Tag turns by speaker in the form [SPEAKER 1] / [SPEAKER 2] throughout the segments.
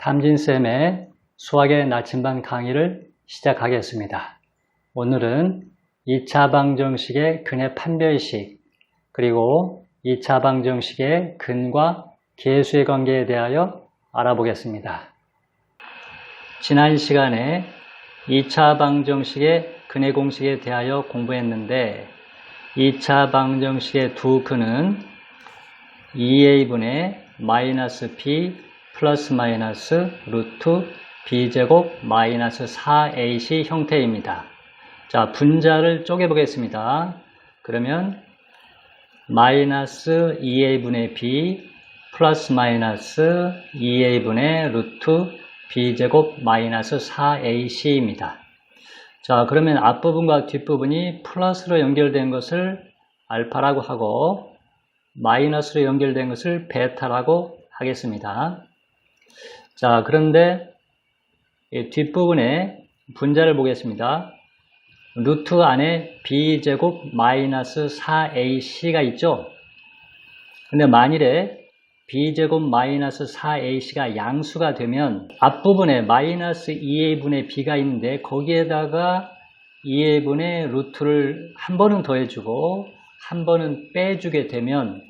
[SPEAKER 1] 삼진쌤의 수학의 나침반 강의를 시작하겠습니다. 오늘은 2차 방정식의 근의 판별식, 그리고 2차 방정식의 근과 계수의 관계에 대하여 알아보겠습니다. 지난 시간에 2차 방정식의 근의 공식에 대하여 공부했는데 2차 방정식의 두 근은 2a분의 마이너스 b 플러스 마이너스 루트 b제곱 마이너스 4ac 형태입니다. 자, 분자를 쪼개 보겠습니다. 그러면 마이너스 2a분의 b 플러스 마이너스 2a분의 루트 b제곱 마이너스 4ac입니다. 자, 그러면 앞부분과 뒷부분이 플러스로 연결된 것을 알파라고 하고 마이너스로 연결된 것을 베타라고 하겠습니다. 자, 그런데 뒷부분에 분자를 보겠습니다. 루트 안에 b제곱 마이너스 4ac가 있죠. 근데 만일에 b제곱 마이너스 4ac가 양수가 되면 앞부분에 마이너스 2a분의 b가 있는데 거기에다가 2a분의 루트를 한 번은 더해주고 한 번은 빼주게 되면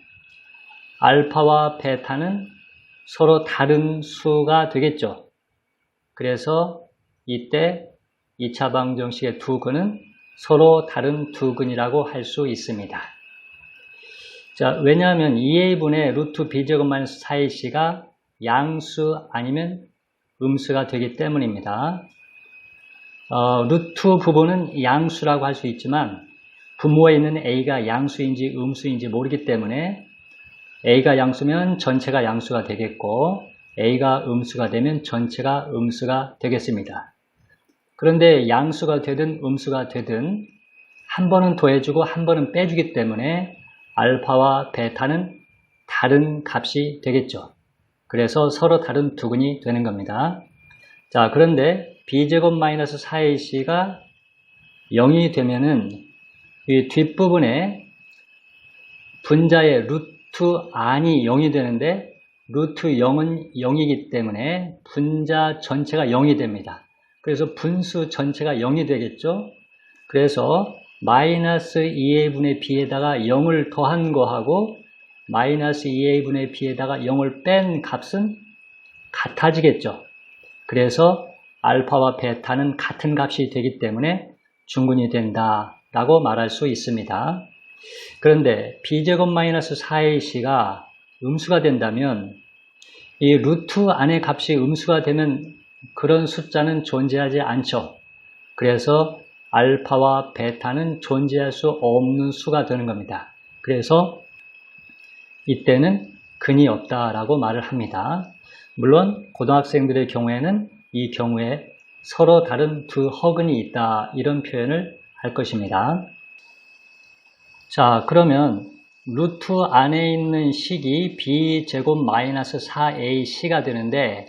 [SPEAKER 1] 알파와 베타는 서로 다른 수가 되겠죠. 그래서 이때 2차 방정식의 두 근은 서로 다른 두 근이라고 할 수 있습니다. 자, 왜냐하면 2a분의 루트 b제곱 마이너스 4ac가 양수 아니면 음수가 되기 때문입니다. 루트 부분은 양수라고 할 수 있지만 분모에 있는 a가 양수인지 음수인지 모르기 때문에 a가 양수면 전체가 양수가 되겠고 a가 음수가 되면 전체가 음수가 되겠습니다. 그런데 양수가 되든 음수가 되든 한 번은 더해주고 한 번은 빼주기 때문에 알파와 베타는 다른 값이 되겠죠. 그래서 서로 다른 두 근이 되는 겁니다. 자, 그런데 b제곱 마이너스 4ac가 0이 되면은 이 뒷부분에 분자의 루트 안이 0이 되는데 루트 0은 0이기 때문에 분자 전체가 0이 됩니다. 그래서 분수 전체가 0이 되겠죠. 그래서 마이너스 2a분의 b에다가 0을 더한 거하고 마이너스 2a분의 b에다가 0을 뺀 값은 같아지겠죠. 그래서 알파와 베타는 같은 값이 되기 때문에 중근이 된다라고 말할 수 있습니다. 그런데 b제곱 마이너스 4ac가 음수가 된다면 이 루트 안의 값이 음수가 되면 그런 숫자는 존재하지 않죠. 그래서 알파와 베타는 존재할 수 없는 수가 되는 겁니다. 그래서 이때는 근이 없다라고 말을 합니다. 물론 고등학생들의 경우에는 이 경우에 서로 다른 두 허근이 있다 이런 표현을 할 것입니다. 자, 그러면 루트 안에 있는 식이 b제곱 마이너스 4ac가 되는데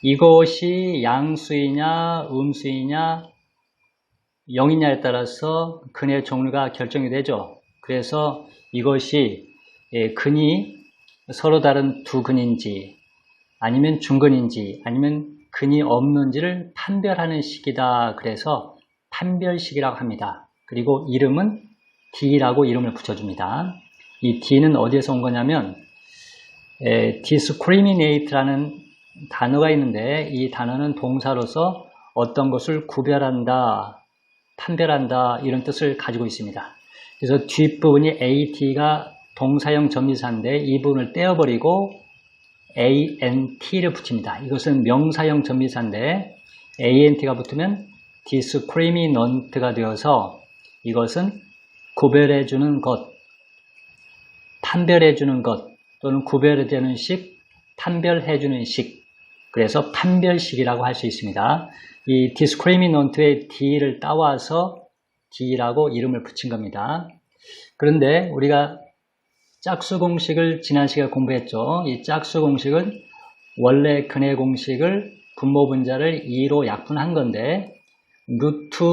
[SPEAKER 1] 이것이 양수이냐 음수이냐 0이냐에 따라서 근의 종류가 결정이 되죠. 그래서 이것이 근이 서로 다른 두 근인지 아니면 중근인지 아니면 근이 없는지를 판별하는 식이다. 그래서 판별식이라고 합니다. 그리고 이름은 D라고 이름을 붙여줍니다. 이 D는 어디에서 온 거냐면 discriminate라는 단어가 있는데 이 단어는 동사로서 어떤 것을 구별한다, 판별한다 이런 뜻을 가지고 있습니다. 그래서 뒷부분이 AT가 동사형 전미사인데 이 부분을 떼어버리고 ANT를 붙입니다. 이것은 명사형 전미사인데 ANT가 붙으면 discriminant가 되어서 이것은 구별해주는 것, 판별해주는 것 또는 구별되는 식, 판별해주는 식, 그래서 판별식이라고 할 수 있습니다. 이 discriminant의 D를 따와서 D라고 이름을 붙인 겁니다. 그런데 우리가 짝수 공식을 지난 시간에 공부했죠. 이 짝수 공식은 원래 근의 공식을 분모 분자를 2로 약분한 건데 루트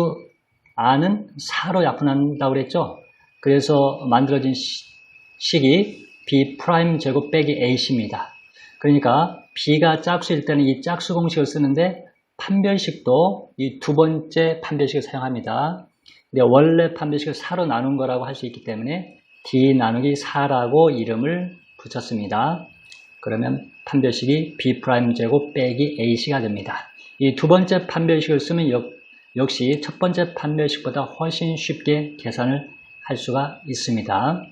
[SPEAKER 1] R은 4로 약분한다고 그랬죠. 그래서 만들어진 식이 B' 제곱 빼기 A입니다. 그러니까 B가 짝수일 때는 이 짝수 공식을 쓰는데 판별식도 이 두 번째 판별식을 사용합니다. 근데 원래 판별식을 4로 나눈 거라고 할 수 있기 때문에 D 나누기 4라고 이름을 붙였습니다. 그러면 판별식이 B'제곱 빼기 AC가 됩니다. 이 두 번째 판별식을 쓰면 역시 첫 번째 판별식보다 훨씬 쉽게 계산을 할 수가 있습니다.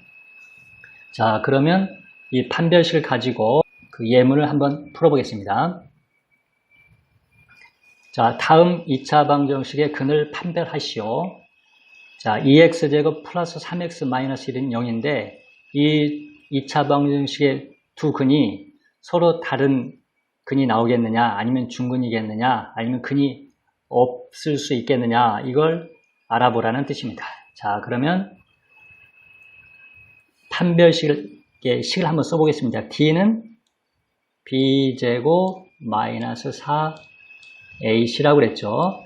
[SPEAKER 1] 자, 그러면 이 판별식을 가지고 그 예문을 한번 풀어보겠습니다. 자, 다음 2차 방정식의 근을 판별하시오. 자, 2x제곱 플러스 3x 마이너스 1은 0인데 이 2차 방정식의 두 근이 서로 다른 근이 나오겠느냐, 아니면 중근이겠느냐, 아니면 근이 없을 수 있겠느냐, 이걸 알아보라는 뜻입니다. 자, 그러면 판별식을 한번 써보겠습니다. D는 B제곱 마이너스 4AC라고 그랬죠.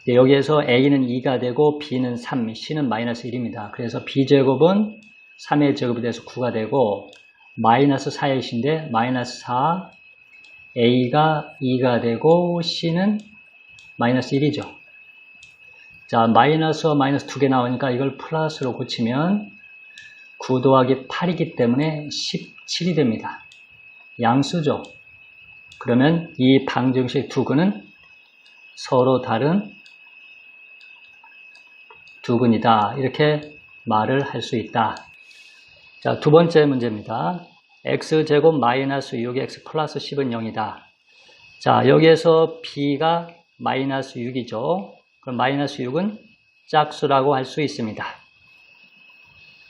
[SPEAKER 1] 여기에서 A는 2가 되고 B는 3, C는 마이너스 1입니다. 그래서 B제곱은 3의 제곱이 돼서 9가 되고 마이너스 4AC인데 마이너스 4, A가 2가 되고 C는 마이너스 1이죠. 자, 마이너스와 마이너스 2개 나오니까 이걸 플러스로 고치면 9 더하기 8이기 때문에 17이 됩니다. 양수죠. 그러면 이 방정식 두 근은 서로 다른 두 근이다. 이렇게 말을 할 수 있다. 자, 두 번째 문제입니다. x제곱 마이너스 6x 플러스 10은 0이다. 자, 여기에서 b가 마이너스 6이죠. 그럼 마이너스 6은 짝수라고 할 수 있습니다.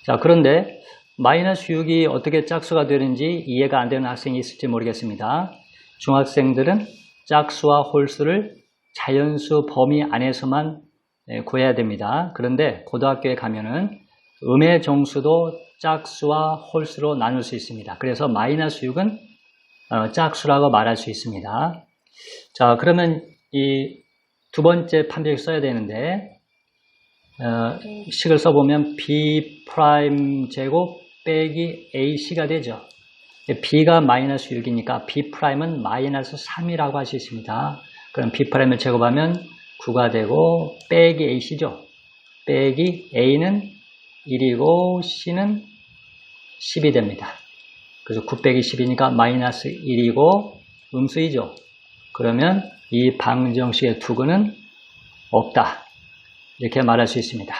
[SPEAKER 1] 자, 그런데 마이너스 6이 어떻게 짝수가 되는지 이해가 안 되는 학생이 있을지 모르겠습니다. 중학생들은 짝수와 홀수를 자연수 범위 안에서만 구해야 됩니다. 그런데 고등학교에 가면은 음의 정수도 짝수와 홀수로 나눌 수 있습니다. 그래서 마이너스 6은 짝수라고 말할 수 있습니다. 자, 그러면 이 두 번째 판별식 써야 되는데 식을 써보면 B'제곱 빼기 AC가 되죠. B가 마이너스 6이니까 B'은 마이너스 3이라고 할 수 있습니다. 그럼 B'을 제곱하면 9가 되고 빼기 AC죠. 빼기 A는 1이고 C는 10이 됩니다. 그래서 9 빼기 10이니까 마이너스 1이고 음수이죠. 그러면 이 방정식의 두 근은 없다. 이렇게 말할 수 있습니다.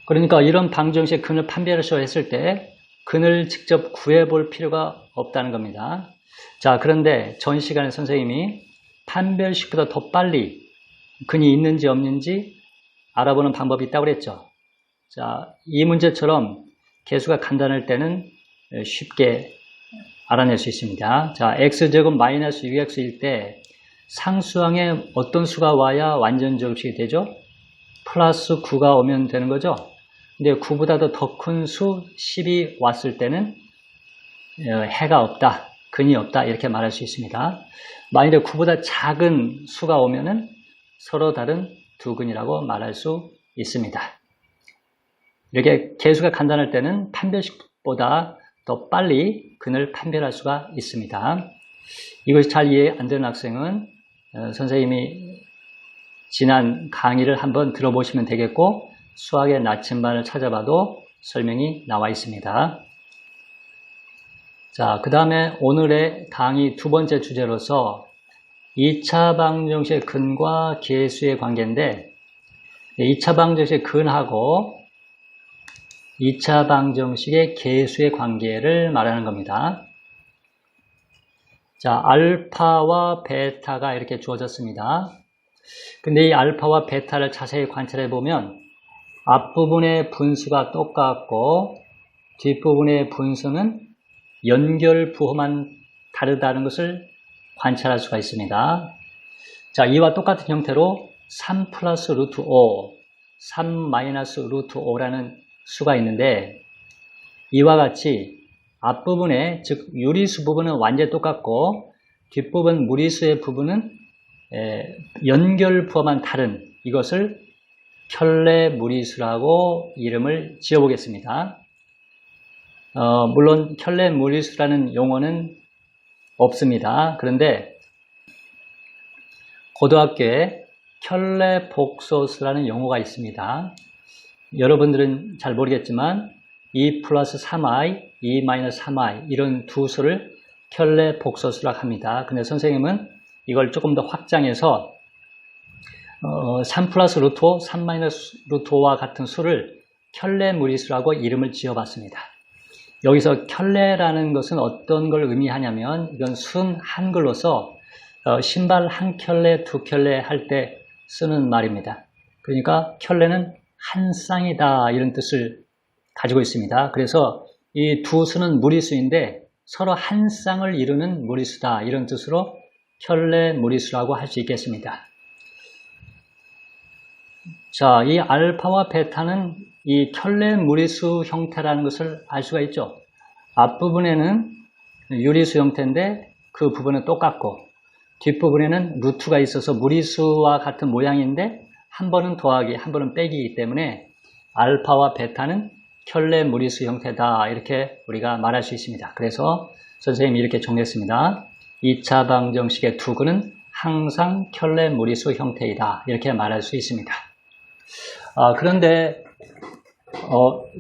[SPEAKER 1] 그러니까 이런 방정식의 근을 판별하셔 했을 때 근을 직접 구해볼 필요가 없다는 겁니다. 자, 그런데 전 시간에 선생님이 판별식보다 더 빨리 근이 있는지 없는지 알아보는 방법이 있다고 그랬죠. 자, 이 문제처럼 개수가 간단할 때는 쉽게 알아낼 수 있습니다. 자, x제곱 마이너스 6x일 때 상수항에 어떤 수가 와야 완전 제곱식이 되죠? 플러스 9가 오면 되는 거죠? 근데 9보다도 더 큰 수 10이 왔을 때는 해가 없다, 근이 없다 이렇게 말할 수 있습니다. 만일에 9보다 작은 수가 오면은 서로 다른 두 근이라고 말할 수 있습니다. 이렇게 개수가 간단할 때는 판별식보다 더 빨리 근을 판별할 수가 있습니다. 이것이 잘 이해 안 되는 학생은 선생님이 지난 강의를 한번 들어보시면 되겠고 수학의 나침반을 찾아봐도 설명이 나와 있습니다. 자, 그 다음에 오늘의 강의 두 번째 주제로서 2차 방정식의 근과 개수의 관계인데 2차 방정식의 근하고 2차 방정식의 개수의 관계를 말하는 겁니다. 자, 알파와 베타가 이렇게 주어졌습니다. 근데 이 알파와 베타를 자세히 관찰해 보면 앞부분의 분수가 똑같고 뒷부분의 분수는 연결 부호만 다르다는 것을 관찰할 수가 있습니다. 자, 이와 똑같은 형태로 3 플러스 루트 5, 3 마이너스 루트 5라는 수가 있는데 이와 같이 앞부분에 즉 유리수 부분은 완전히 똑같고 뒷부분 무리수의 부분은 연결 부호만 다른 이것을 켤레 무리수라고 이름을 지어 보겠습니다. 물론 켤레 무리수라는 용어는 없습니다. 그런데 고등학교에 켤레 복소수라는 용어가 있습니다. 여러분들은 잘 모르겠지만 2 플러스 3i, 2 마이너스 3i 이런 두 수를 켤레 복소수라고 합니다. 근데 선생님은 이걸 조금 더 확장해서 3 플러스 루트 5, 3 마이너스 루트 5와 같은 수를 켤레 무리수라고 이름을 지어봤습니다. 여기서 켤레라는 것은 어떤 걸 의미하냐면 이건 순 한글로서 신발 한 켤레, 두 켤레 할 때 쓰는 말입니다. 그러니까 켤레는 한 쌍이다 이런 뜻을 가지고 있습니다. 그래서 이 두 수는 무리수인데 서로 한 쌍을 이루는 무리수다 이런 뜻으로 켤레 무리수라고 할 수 있겠습니다. 자, 이 알파와 베타는 이 켤레 무리수 형태라는 것을 알 수가 있죠. 앞부분에는 유리수 형태인데 그 부분은 똑같고 뒷부분에는 루트가 있어서 무리수와 같은 모양인데 한 번은 더하기, 한 번은 빼기이기 때문에 알파와 베타는 켤레 무리수 형태다 이렇게 우리가 말할 수 있습니다. 그래서 선생님이 이렇게 정리했습니다. 2차 방정식의 두근은 항상 켤레 무리수 형태이다 이렇게 말할 수 있습니다. 그런데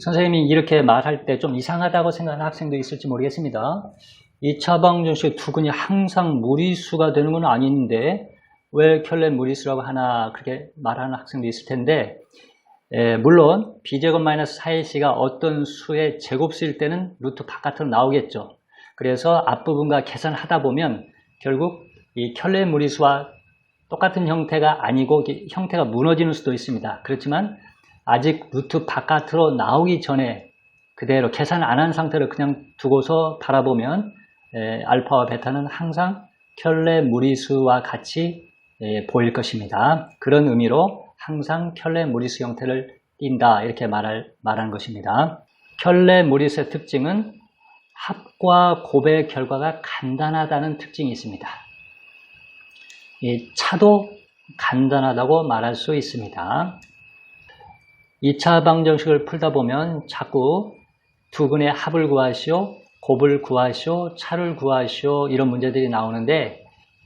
[SPEAKER 1] 선생님이 이렇게 말할 때 좀 이상하다고 생각하는 학생도 있을지 모르겠습니다. 2차 방정식의 두근이 항상 무리수가 되는 건 아닌데 왜 켤레 무리수라고 하나 그렇게 말하는 학생도 있을 텐데 물론 b제곱 마이너스 4ac가 어떤 수의 제곱수일 때는 루트 바깥으로 나오겠죠. 그래서 앞부분과 계산하다 보면 결국 이 켤레 무리수와 똑같은 형태가 아니고 형태가 무너지는 수도 있습니다. 그렇지만 아직 루트 바깥으로 나오기 전에 그대로 계산 안 한 상태로 그냥 두고서 바라보면 알파와 베타는 항상 켤레 무리수와 같이 보일 것입니다. 그런 의미로 항상 켤레 무리수 형태를 띈다 이렇게 말하는 것입니다. 켤레 무리수의 특징은 합과 곱의 결과가 간단하다는 특징이 있습니다. 이 차도 간단하다고 말할 수 있습니다. 2차 방정식을 풀다 보면 자꾸 두근의 합을 구하시오, 곱을 구하시오, 차를 구하시오 이런 문제들이 나오는데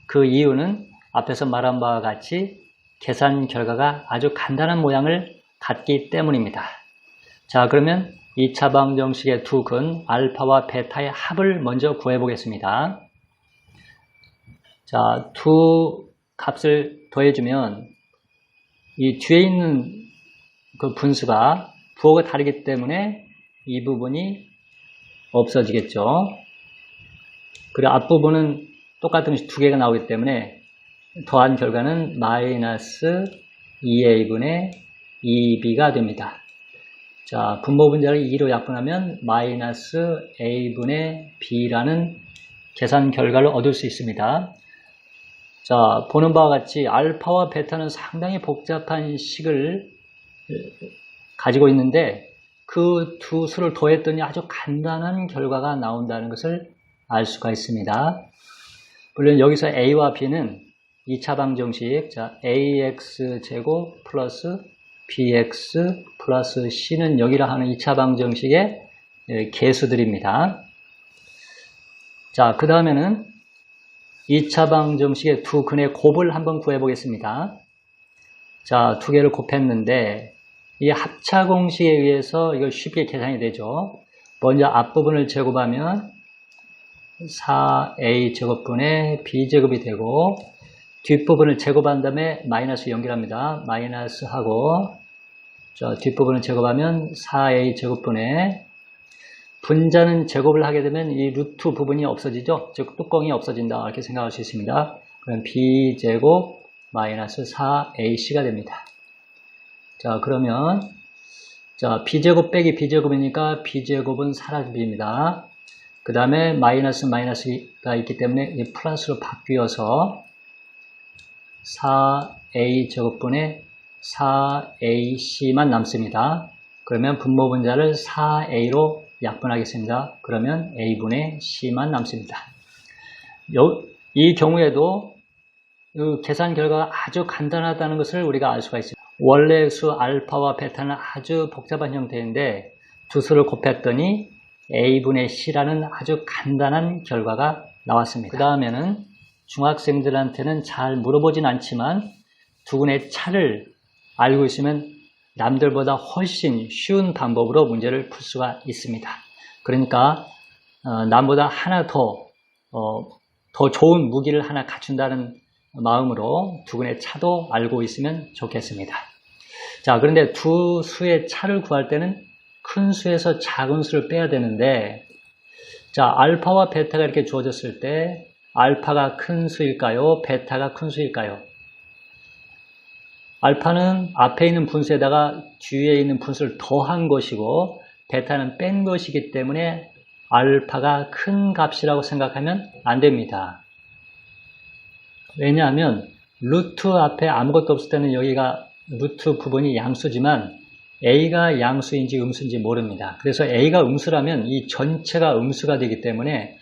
[SPEAKER 1] 그 이유는 앞에서 말한 바와 같이 계산 결과가 아주 간단한 모양을 갖기 때문입니다. 자, 그러면 2차 방정식의 두근 알파와 베타의 합을 먼저 구해 보겠습니다. 자, 두 값을 더해주면 이 뒤에 있는 그 분수가 부호가 다르기 때문에 이 부분이 없어지겠죠. 그리고 앞부분은 똑같은 것이 두 개가 나오기 때문에 더한 결과는 마이너스 2a분의 2b가 됩니다. 자, 분모 분자를 2로 약분하면 마이너스 a분의 b라는 계산 결과를 얻을 수 있습니다. 자, 보는 바와 같이 알파와 베타는 상당히 복잡한 식을 가지고 있는데 그 두 수를 더했더니 아주 간단한 결과가 나온다는 것을 알 수가 있습니다. 물론 여기서 a와 b는 2차 방정식, 자, ax제곱 플러스 bx 플러스 c는 여기라 하는 2차 방정식의 개수들입니다. 자, 그 다음에는 2차 방정식의 두 근의 곱을 한번 구해 보겠습니다. 자, 두 개를 곱했는데 이 합차 공식에 의해서 이걸 쉽게 계산이 되죠. 먼저 앞부분을 제곱하면 4a 제곱분의 b제곱이 되고 뒷부분을 제곱한 다음에 마이너스 연결합니다. 마이너스 하고 자, 뒷부분을 제곱하면 4a 제곱분의 분자는 제곱을 하게 되면 이 루트 부분이 없어지죠. 즉 뚜껑이 없어진다 이렇게 생각할 수 있습니다. 그럼 b제곱 마이너스 4ac가 됩니다. 자, 그러면 자, b제곱 빼기 b제곱이니까 b제곱은 사라집니다. 그 다음에 마이너스가 있기 때문에 이 플러스로 바뀌어서 4a 제곱분의 4ac만 남습니다. 그러면 분모 분자를 4a로 약분하겠습니다. 그러면 a분의 c만 남습니다. 이 경우에도 계산 결과가 아주 간단하다는 것을 우리가 알 수가 있습니다. 원래 수 알파와 베타는 아주 복잡한 형태인데 두 수를 곱했더니 A분의 C라는 아주 간단한 결과가 나왔습니다. 그 다음에는 중학생들한테는 잘 물어보진 않지만 두근의 차를 알고 있으면 남들보다 훨씬 쉬운 방법으로 문제를 풀 수가 있습니다. 그러니까 남보다 하나 더 좋은 무기를 하나 갖춘다는 마음으로 두근의 차도 알고 있으면 좋겠습니다. 자, 그런데 두 수의 차를 구할 때는 큰 수에서 작은 수를 빼야 되는데, 자, 알파와 베타가 이렇게 주어졌을 때 알파가 큰 수일까요? 베타가 큰 수일까요? 알파는 앞에 있는 분수에다가 뒤에 있는 분수를 더한 것이고 베타는 뺀 것이기 때문에 알파가 큰 값이라고 생각하면 안 됩니다. 왜냐하면 루트 앞에 아무것도 없을 때는 여기가 루트 부분이 양수지만 A가 양수인지 음수인지 모릅니다. 그래서 A가 음수라면 이 전체가 음수가 되기 때문에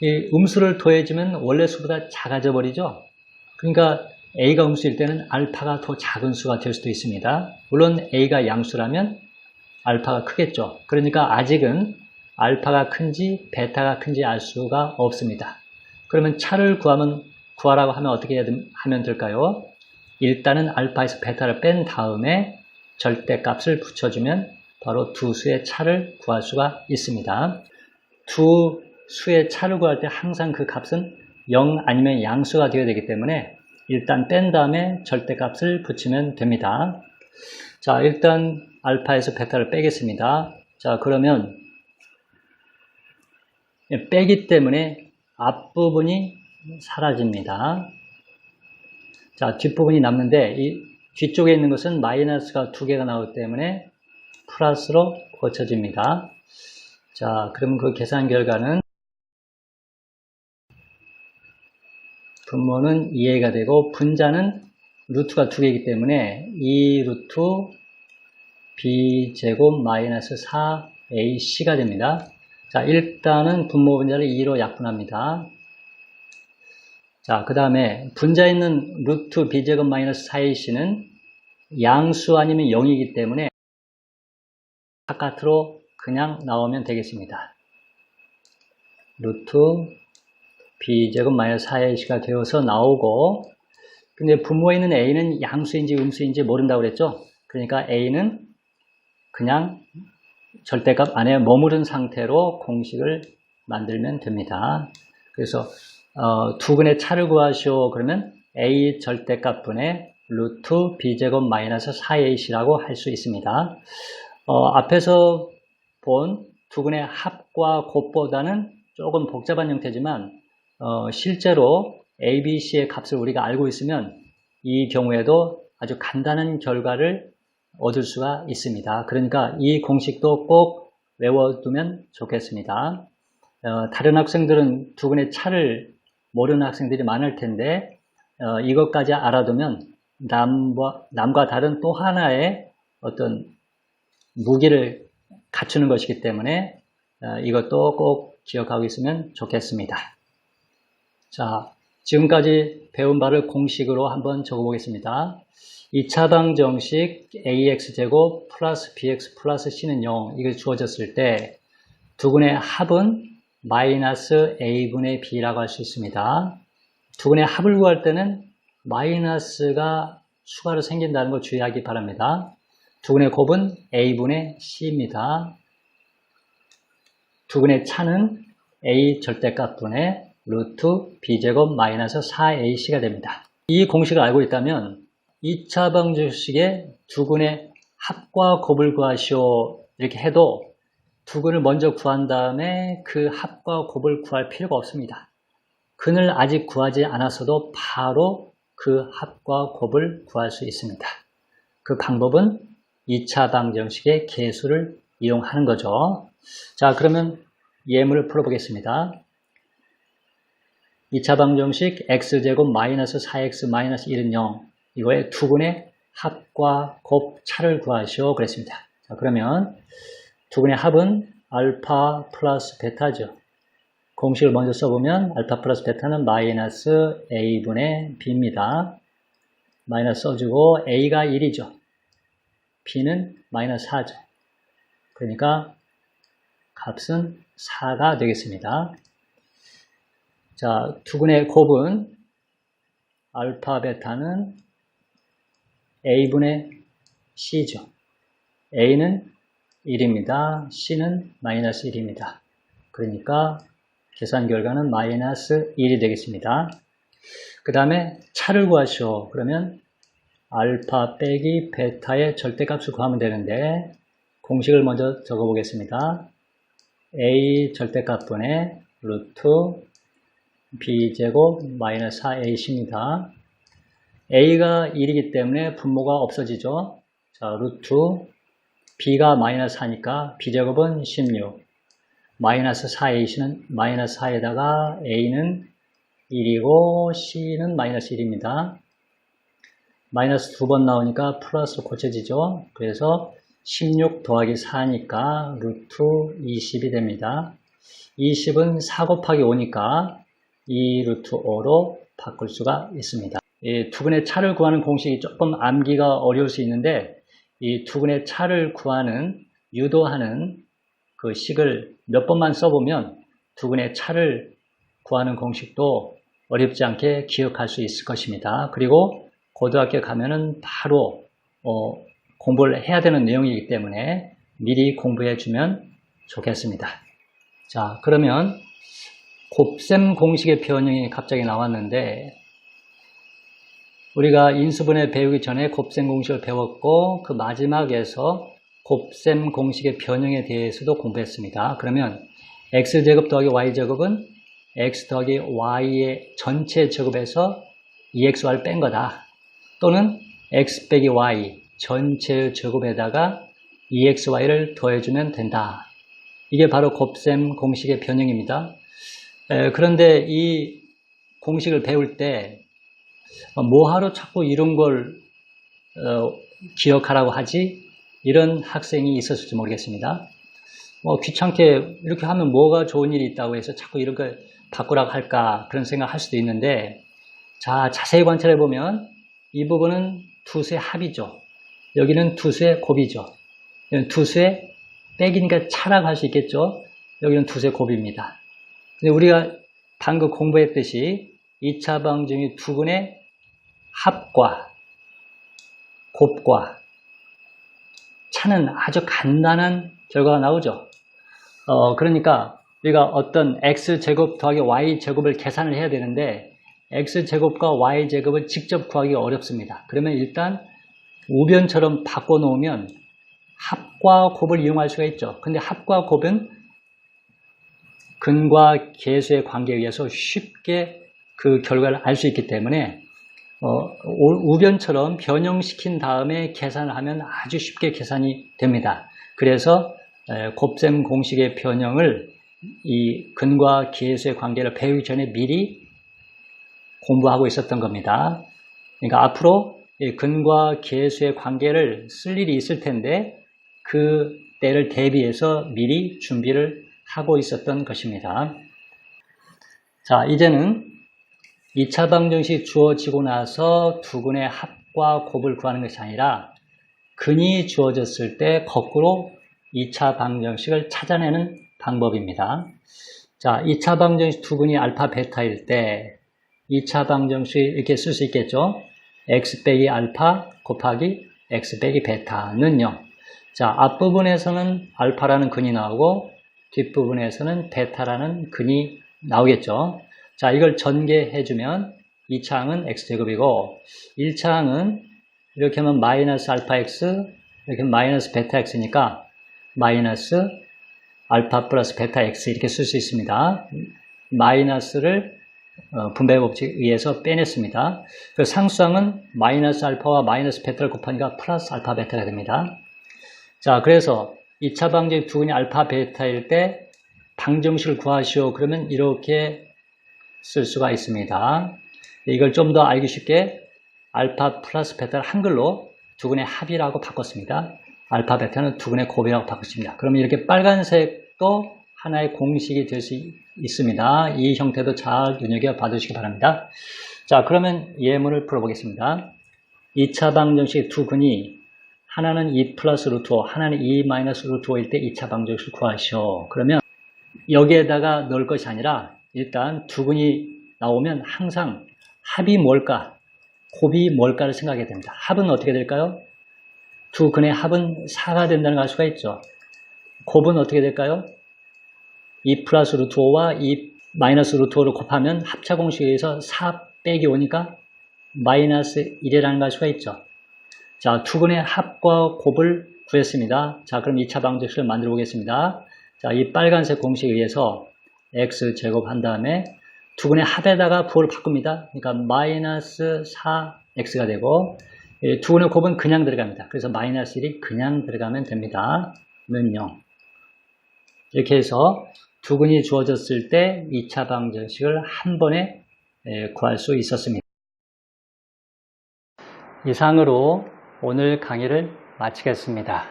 [SPEAKER 1] 이 음수를 더해주면 원래 수보다 작아져 버리죠. 그러니까 A가 음수일 때는 알파가 더 작은 수가 될 수도 있습니다. 물론 A가 양수라면 알파가 크겠죠. 그러니까 아직은 알파가 큰지 베타가 큰지 알 수가 없습니다. 그러면 차를 구하라고 하면 어떻게 하면 될까요? 일단은 알파에서 베타를 뺀 다음에 절대값을 붙여주면 바로 두 수의 차를 구할 수가 있습니다. 두 수의 차를 구할 때 항상 그 값은 0 아니면 양수가 되어야 되기 때문에 일단 뺀 다음에 절대값을 붙이면 됩니다. 자, 일단 알파에서 베타를 빼겠습니다. 자, 그러면 빼기 때문에 앞부분이 사라집니다. 자, 뒷부분이 남는데 이 뒤쪽에 있는 것은 마이너스가 2개가 나오기 때문에 플러스로 고쳐집니다. 자, 그럼 그 계산 결과는 분모는 2a가 되고 분자는 루트가 2개이기 때문에 2 루트 b제곱 마이너스 4ac가 됩니다. 자, 일단은 분모 분자를 2로 약분합니다. 자, 그 다음에 분자에 있는 루트 b제곱 마이너스 4ac는 양수 아니면 0이기 때문에 바깥으로 그냥 나오면 되겠습니다. 루트 b제곱 마이너스 4ac가 되어서 나오고, 근데 분모에 있는 a는 양수인지 음수인지 모른다고 그랬죠? 그러니까 a는 그냥 절대값 안에 머무른 상태로 공식을 만들면 됩니다. 그래서 두근의 차를 구하시오. 그러면 a 절대값분의 루트 b제곱 마이너스 4ac라고 할 수 있습니다. 앞에서 본 두근의 합과 곱보다는 조금 복잡한 형태지만 실제로 a, b, c의 값을 우리가 알고 있으면 이 경우에도 아주 간단한 결과를 얻을 수가 있습니다. 그러니까 이 공식도 꼭 외워두면 좋겠습니다. 다른 학생들은 두근의 차를 모르는 학생들이 많을 텐데 이것까지 알아두면 남과 다른 또 하나의 어떤 무기를 갖추는 것이기 때문에 이것도 꼭 기억하고 있으면 좋겠습니다. 자, 지금까지 배운 바를 공식으로 한번 적어보겠습니다. 2차 방정식 ax제곱 플러스 bx 플러스 c는 0 이걸 주어졌을 때 두근의 합은 마이너스 a분의 b라고 할 수 있습니다. 두근의 합을 구할 때는 마이너스가 추가로 생긴다는 걸 주의하기 바랍니다. 두근의 곱은 a분의 c입니다. 두근의 차는 a 절대값분의 루트 b제곱 마이너스 4ac가 됩니다. 이 공식을 알고 있다면 2차 방정식의 두근의 합과 곱을 구하시오 이렇게 해도 두근을 먼저 구한 다음에 그 합과 곱을 구할 필요가 없습니다. 근을 아직 구하지 않았어도 바로 그 합과 곱을 구할 수 있습니다. 그 방법은 2차 방정식의 계수를 이용하는 거죠. 자, 그러면 예문을 풀어보겠습니다. 2차 방정식 x제곱 마이너스 4x 마이너스 1은 0 이거의 두근의 합과 곱 차를 구하시오 그랬습니다. 자, 그러면 두근의 합은 알파 플러스 베타죠. 공식을 먼저 써보면 알파 플러스 베타는 마이너스 a분의 b입니다. 마이너스 써주고 a가 1이죠. b는 마이너스 4죠. 그러니까 값은 4가 되겠습니다. 자, 두근의 곱은 알파, 베타는 A분의 C죠. A는 1입니다. C는 마이너스 1입니다. 그러니까 계산 결과는 마이너스 1이 되겠습니다. 그 다음에 차를 구하시오. 그러면 알파 빼기 베타의 절대값을 구하면 되는데 공식을 먼저 적어보겠습니다. A 절대값분의 루트 B제곱 마이너스 4AC입니다. A가 1이기 때문에 분모가 없어지죠. 자, 루트 B가 마이너스 4니까 B제곱은 16. 마이너스 4AC는 마이너스 4에다가 A는 1이고 C는 마이너스 1입니다. 마이너스 2번 나오니까 플러스로 고쳐지죠. 그래서 16 더하기 4니까 루트 20이 됩니다. 20은 4 곱하기 5니까 2 루트 5로 바꿀 수가 있습니다. 이 두근의 차를 구하는 공식이 조금 암기가 어려울 수 있는데 이 두근의 차를 구하는 유도하는 그 식을 몇 번만 써보면 두근의 차를 구하는 공식도 어렵지 않게 기억할 수 있을 것입니다. 그리고 고등학교 가면은 바로 공부를 해야 되는 내용이기 때문에 미리 공부해 주면 좋겠습니다. 자, 그러면 곱셈 공식의 변형이 갑자기 나왔는데 우리가 인수분해 배우기 전에 곱셈 공식을 배웠고 그 마지막에서 곱셈 공식의 변형에 대해서도 공부했습니다. 그러면 x제곱 더하기 y제곱은 x 더하기 y의 전체 제곱에서 2xy를 뺀 거다. 또는 x 빼기 y 전체 제곱에다가 2xy를 더해주면 된다. 이게 바로 곱셈 공식의 변형입니다. 그런데 이 공식을 배울 때 뭐하러 자꾸 이런 걸 기억하라고 하지? 이런 학생이 있었을지 모르겠습니다. 귀찮게 이렇게 하면 뭐가 좋은 일이 있다고 해서 자꾸 이런 걸 바꾸라고 할까 그런 생각 할 수도 있는데 자, 자세히 관찰해 보면 이 부분은 두수의 합이죠. 여기는 두수의 곱이죠. 여기는 두수의 빼기니까 차라고 할 수 있겠죠. 여기는 두수의 곱입니다. 근데 우리가 방금 공부했듯이 2차 방정식 두근의 합과 곱과 차는 아주 간단한 결과가 나오죠. 그러니까 우리가 어떤 x제곱 더하기 y제곱을 계산을 해야 되는데 x제곱과 y제곱을 직접 구하기가 어렵습니다. 그러면 일단 우변처럼 바꿔놓으면 합과 곱을 이용할 수가 있죠. 근데 합과 곱은 근과 계수의 관계에 의해서 쉽게 그 결과를 알 수 있기 때문에 우변처럼 변형시킨 다음에 계산을 하면 아주 쉽게 계산이 됩니다. 그래서 곱셈 공식의 변형을 이 근과 계수의 관계를 배우기 전에 미리 공부하고 있었던 겁니다. 그러니까 앞으로 이 근과 계수의 관계를 쓸 일이 있을 텐데 그 때를 대비해서 미리 준비를 하고 있었던 것입니다. 자, 이제는 2차 방정식이 주어지고 나서 두근의 합과 곱을 구하는 것이 아니라 근이 주어졌을 때 거꾸로 2차 방정식을 찾아내는 방법입니다. 자, 2차 방정식 두근이 알파 베타일 때 2차 방정식 이렇게 쓸 수 있겠죠. x 빼기 알파 곱하기 x 빼기 베타는 0. 자, 앞부분에서는 알파라는 근이 나오고 뒷부분에서는 베타라는 근이 나오겠죠. 자, 이걸 전개해주면 2차 항은 x제곱이고 1차 항은 이렇게 하면 마이너스 알파 x 이렇게 하면 마이너스 베타 x니까 마이너스 알파 플러스 베타 x 이렇게 쓸 수 있습니다. 마이너스를 분배 법칙에 의해서 빼냈습니다. 그 상수항은 마이너스 알파와 마이너스 베타를 곱하니까 플러스 알파 베타가 됩니다. 자, 그래서 2차 방정식 두근이 알파 베타일 때 방정식을 구하시오. 그러면 이렇게 쓸 수가 있습니다. 이걸 좀 더 알기 쉽게 알파 플러스 베타를 한글로 두근의 합이라고 바꿨습니다. 알파 베타는 두근의 곱이라고 바꿨습니다. 그러면 이렇게 빨간색도 하나의 공식이 될 수 있습니다. 이 형태도 잘 눈여겨 봐주시기 바랍니다. 자, 그러면 예문을 풀어보겠습니다. 2차 방정식 두근이 하나는 2 플러스 루트 5, 하나는 2 마이너스 루트 5일 때 2차 방정식을 구하시오. 그러면 여기에다가 넣을 것이 아니라 일단 두근이 나오면 항상 합이 뭘까, 곱이 뭘까를 생각해야 됩니다. 합은 어떻게 될까요? 두 근의 합은 4가 된다는 걸 알 수가 있죠. 곱은 어떻게 될까요? 2 플러스 루트 5와 2 마이너스 루트 5를 곱하면 합차 공식에 의해서 4 빼기 5니까 마이너스 1이라는 걸 알 수가 있죠. 자, 두 근의 합과 곱을 구했습니다. 자, 그럼 2차 방정식을 만들어 보겠습니다. 자, 이 빨간색 공식에 의해서 x제곱 한 다음에 두 근의 합에다가 부호를 바꿉니다. 그러니까 마이너스 4x가 되고 두 근의 곱은 그냥 들어갑니다. 그래서 마이너스 1이 그냥 들어가면 됩니다. 는 0. 이렇게 해서 두 근이 주어졌을 때 2차 방정식을 한 번에 구할 수 있었습니다. 이상으로 오늘 강의를 마치겠습니다.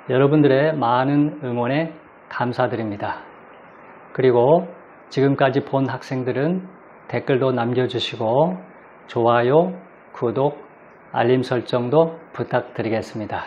[SPEAKER 1] 여러분들의 많은 응원에 감사드립니다. 그리고 지금까지 본 학생들은 댓글도 남겨주시고 좋아요, 구독, 알림 설정도 부탁드리겠습니다.